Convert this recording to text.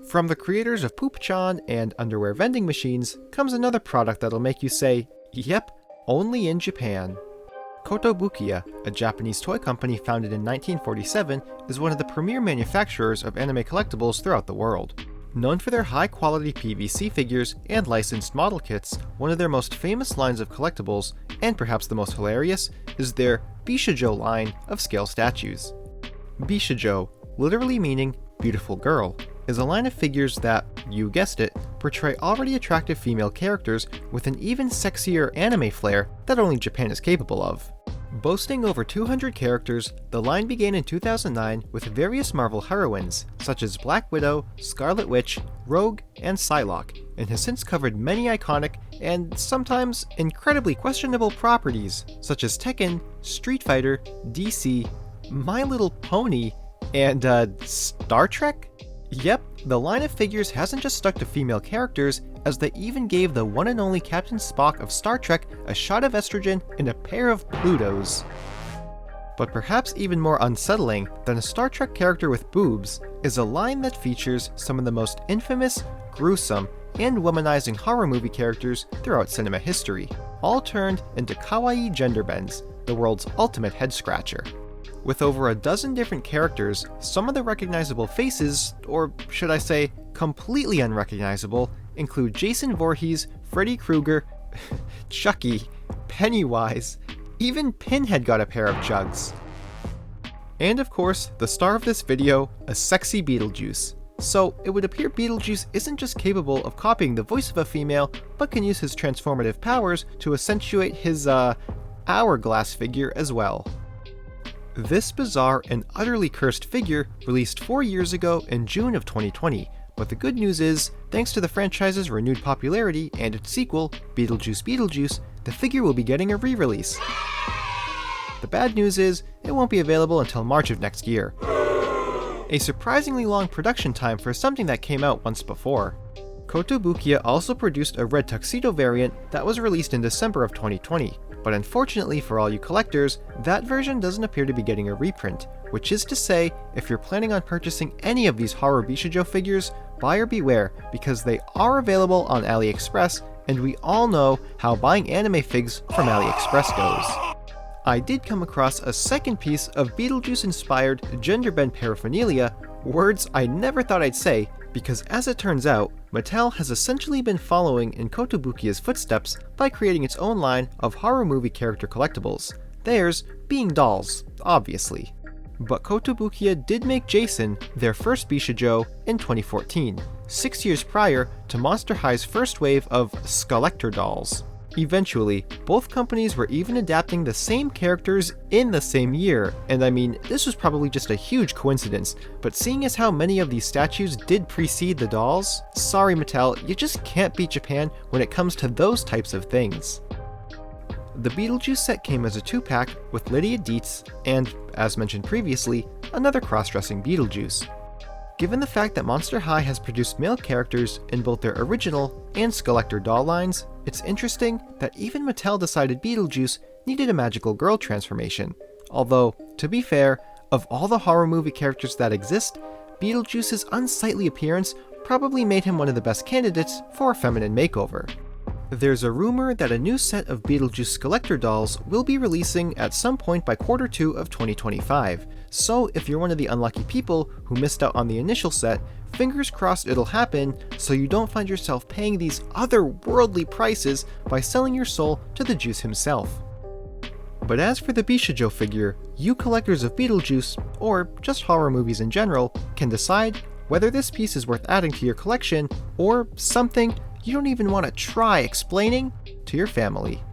From the creators of Poop-chan and underwear vending machines comes another product that'll make you say, yep, only in Japan. Kotobukiya, a Japanese toy company founded in 1947, is one of the premier manufacturers of anime collectibles throughout the world. Known for their high-quality PVC figures and licensed model kits, one of their most famous lines of collectibles, and perhaps the most hilarious, is their Beetlejuice line of scale statues. Beetlejuice, literally meaning beautiful girl, is a line of figures that, you guessed it, portray already attractive female characters with an even sexier anime flair that only Japan is capable of. Boasting over 200 characters, the line began in 2009 with various Marvel heroines, such as Black Widow, Scarlet Witch, Rogue, and Psylocke, and has since covered many iconic and sometimes incredibly questionable properties, such as Tekken, Street Fighter, DC, My Little Pony, and Star Trek? Yep, the line of figures hasn't just stuck to female characters, as they even gave the one and only Captain Spock of Star Trek a shot of estrogen and a pair of Plutos. But perhaps even more unsettling than a Star Trek character with boobs is a line that features some of the most infamous, gruesome, and womanizing horror movie characters throughout cinema history, all turned into kawaii gender bends, the world's ultimate head-scratcher. With over a dozen different characters, some of the recognizable faces, or should I say, completely unrecognizable, include Jason Voorhees, Freddy Krueger, Chucky, Pennywise, even Pinhead got a pair of jugs. And of course, the star of this video, a sexy Beetlejuice. So it would appear Beetlejuice isn't just capable of copying the voice of a female, but can use his transformative powers to accentuate his, hourglass figure as well. This bizarre and utterly cursed figure released 4 years ago in June of 2020, but the good news is, thanks to the franchise's renewed popularity and its sequel, Beetlejuice Beetlejuice, the figure will be getting a re-release. The bad news is, it won't be available until March of next year. A surprisingly long production time for something that came out once before. Kotobukiya also produced a red tuxedo variant that was released in December of 2020. But unfortunately for all you collectors, that version doesn't appear to be getting a reprint, which is to say, if you're planning on purchasing any of these horror Beetlejuice figures, buyer beware, because they are available on AliExpress, and we all know how buying anime figs from AliExpress goes. I did come across a second piece of Beetlejuice-inspired gender bend paraphernalia, words I never thought I'd say, because as it turns out, Mattel has essentially been following in Kotobukiya's footsteps by creating its own line of horror movie character collectibles, theirs being dolls, obviously. But Kotobukiya did make Jason their first Beetlejuice in 2014, 6 years prior to Monster High's first wave of Skulllector dolls. Eventually, both companies were even adapting the same characters in the same year, and I mean, this was probably just a huge coincidence, but seeing as how many of these statues did precede the dolls, sorry Mattel, you just can't beat Japan when it comes to those types of things. The Beetlejuice set came as a 2-pack with Lydia Dietz and, as mentioned previously, another cross-dressing Beetlejuice. Given the fact that Monster High has produced male characters in both their original and Skulllector doll lines, it's interesting that even Mattel decided Beetlejuice needed a magical girl transformation. Although, to be fair, of all the horror movie characters that exist, Beetlejuice's unsightly appearance probably made him one of the best candidates for a feminine makeover. There's a rumor that a new set of Beetlejuice Skulllector dolls will be releasing at some point by Q2 of 2025, so if you're one of the unlucky people who missed out on the initial set, fingers crossed it'll happen so you don't find yourself paying these otherworldly prices by selling your soul to the Juice himself. But as for the Beetlejuice figure, you collectors of Beetlejuice, or just horror movies in general, can decide whether this piece is worth adding to your collection, or something you don't even want to try explaining to your family.